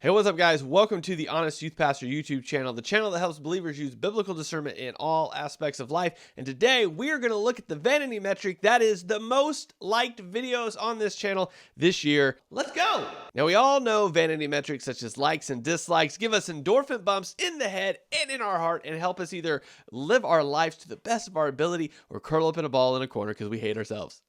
Hey, what's up, guys? Welcome to the Honest Youth Pastor YouTube channel, the channel that helps believers use biblical discernment in all aspects of life. And today we are going to look at the vanity metric that is the most liked videos on this channel this year. Let's go! Now, we all know vanity metrics such as likes and dislikes give us endorphin bumps in the head and in our heart and help us either live our lives to the best of our ability or curl up in a ball in a corner because we hate ourselves.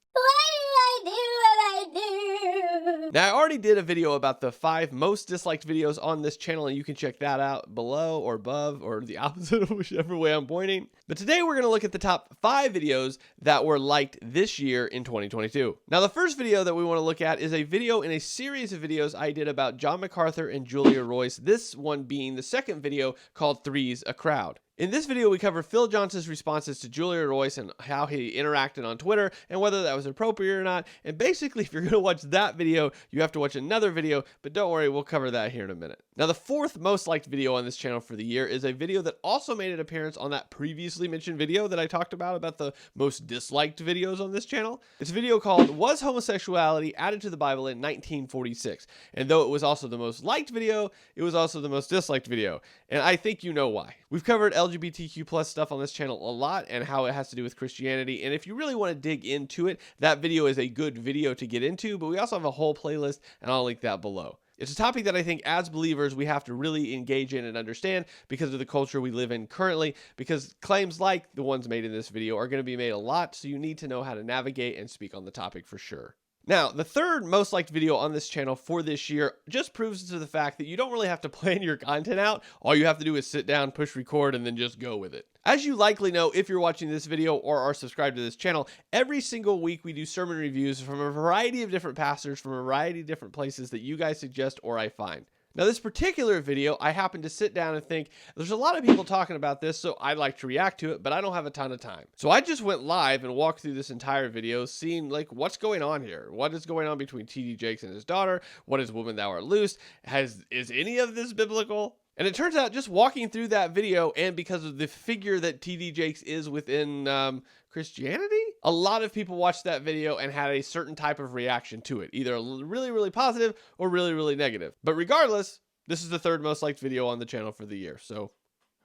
Now, I already did a video about the 5 most disliked videos on this channel, and you can check that out below or above or the opposite of whichever way I'm pointing. But today we're going to look at the top 5 videos that were liked this year in 2022. Now, the first video that we want to look at is a video in a series of videos I did about John MacArthur and Julia Royce, this one being the second video called Three's a Crowd. In this video, we cover Phil Johnson's responses to Julia Royce and how he interacted on Twitter and whether that was appropriate or not. And basically, if you're going to watch that video, you have to watch another video, but don't worry, we'll cover that here in a minute. Now, the 4th most liked video on this channel for the year is a video that also made an appearance on that previously mentioned video that I talked about the most disliked videos on this channel. It's a video called Was Homosexuality Added to the Bible in 1946? And though it was also the most liked video, it was also the most disliked video. And I think you know why. We've covered LGBTQ plus stuff on this channel a lot and how it has to do with Christianity. And if you really want to dig into it, that video is a good video to get into, but we also have a whole playlist and I'll link that below. It's a topic that I think as believers we have to really engage in and understand because of the culture we live in currently, because claims like the ones made in this video are going to be made a lot, so you need to know how to navigate and speak on the topic for sure. Now, the 3rd most liked video on this channel for this year just proves to the fact that you don't really have to plan your content out. All you have to do is sit down, push record, and then just go with it. As you likely know, if you're watching this video or are subscribed to this channel, every single week we do sermon reviews from a variety of different pastors from a variety of different places that you guys suggest or I find. Now, this particular video, I happened to sit down and think, there's a lot of people talking about this, so I'd like to react to it, but I don't have a ton of time. So I just went live and walked through this entire video, seeing like what's going on here. What is going on between T.D. Jakes and his daughter? What is Woman Thou Art Loosed? Is any of this biblical? And it turns out just walking through that video, and because of the figure that T.D. Jakes is within Christianity, a lot of people watched that video and had a certain type of reaction to it, either really, really positive or really, really negative. But regardless, this is the 3rd most liked video on the channel for the year, so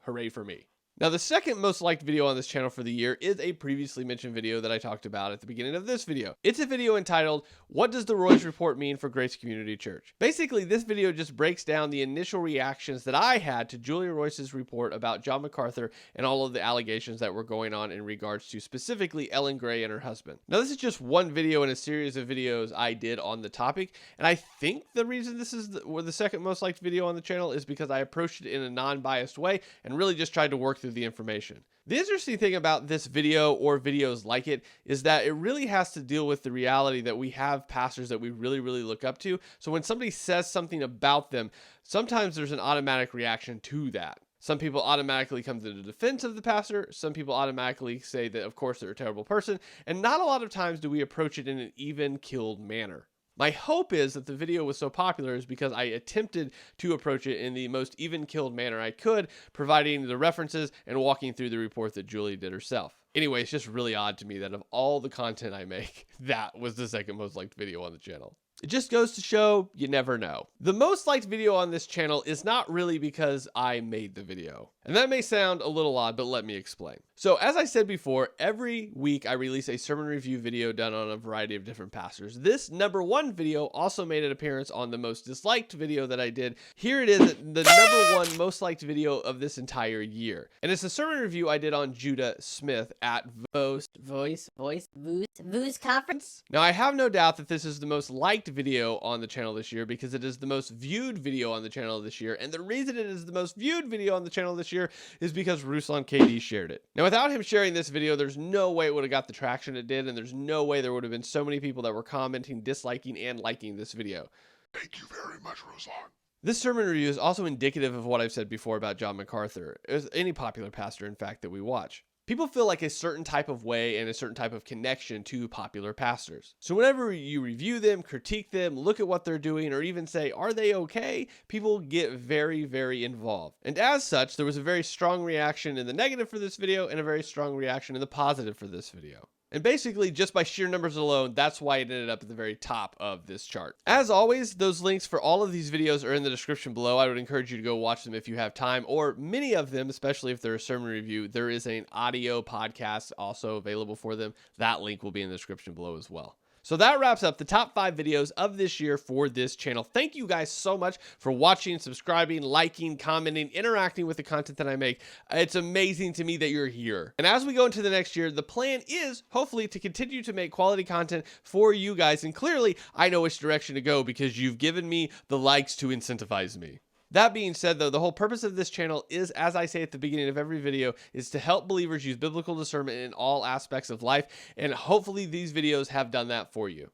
hooray for me. Now, the 2nd most liked video on this channel for the year is a previously mentioned video that I talked about at the beginning of this video. It's a video entitled, What Does the Royce Report Mean for Grace Community Church? Basically, this video just breaks down the initial reactions that I had to Julia Royce's report about John MacArthur and all of the allegations that were going on in regards to specifically Ellen Gray and her husband. Now, this is just one video in a series of videos I did on the topic, and I think the reason this is the 2nd most liked video on the channel is because I approached it in a non-biased way and really just tried to work through the information. The interesting thing about this video or videos like it is that it really has to deal with the reality that we have pastors that we really, really look up to. So when somebody says something about them, sometimes there's an automatic reaction to that. Some people automatically come to the defense of the pastor. Some people automatically say that, of course, they're a terrible person. And not a lot of times do we approach it in an even-keeled manner. My hope is that the video was so popular is because I attempted to approach it in the most even-keeled manner I could, providing the references and walking through the report that Julie did herself. Anyway, it's just really odd to me that of all the content I make, that was the 2nd most liked video on the channel. It just goes to show you never know. The most liked video on this channel is not really because I made the video. And that may sound a little odd, but let me explain. So as I said before, every week I release a sermon review video done on a variety of different pastors. This number 1 video also made an appearance on the most disliked video that I did. Here it is, the number 1 most liked video of this entire year. And it's a sermon review I did on Judah Smith at Voice Conference. Now, I have no doubt that this is the most liked video on the channel this year because it is the most viewed video on the channel this year. And the reason it is the most viewed video on the channel this year is because Ruslan KD shared it. Now, without him sharing this video, there's no way it would have got the traction it did, and there's no way there would have been so many people that were commenting, disliking, and liking this video. Thank you very much, Ruslan. This sermon review is also indicative of what I've said before about John MacArthur, as any popular pastor, in fact, that we watch. People feel like a certain type of way and a certain type of connection to popular pastors. So whenever you review them, critique them, look at what they're doing, or even say, are they okay? People get very, very involved. And as such, there was a very strong reaction in the negative for this video and a very strong reaction in the positive for this video. And basically, just by sheer numbers alone, that's why it ended up at the very top of this chart. As always, those links for all of these videos are in the description below. I would encourage you to go watch them if you have time, or many of them, especially if they're a sermon review. There is an audio podcast also available for them. That link will be in the description below as well. So that wraps up the top 5 videos of this year for this channel. Thank you guys so much for watching, subscribing, liking, commenting, interacting with the content that I make. It's amazing to me that you're here. And as we go into the next year, the plan is hopefully to continue to make quality content for you guys. And clearly, I know which direction to go because you've given me the likes to incentivize me. That being said, though, the whole purpose of this channel is, as I say at the beginning of every video, is to help believers use biblical discernment in all aspects of life, and hopefully these videos have done that for you.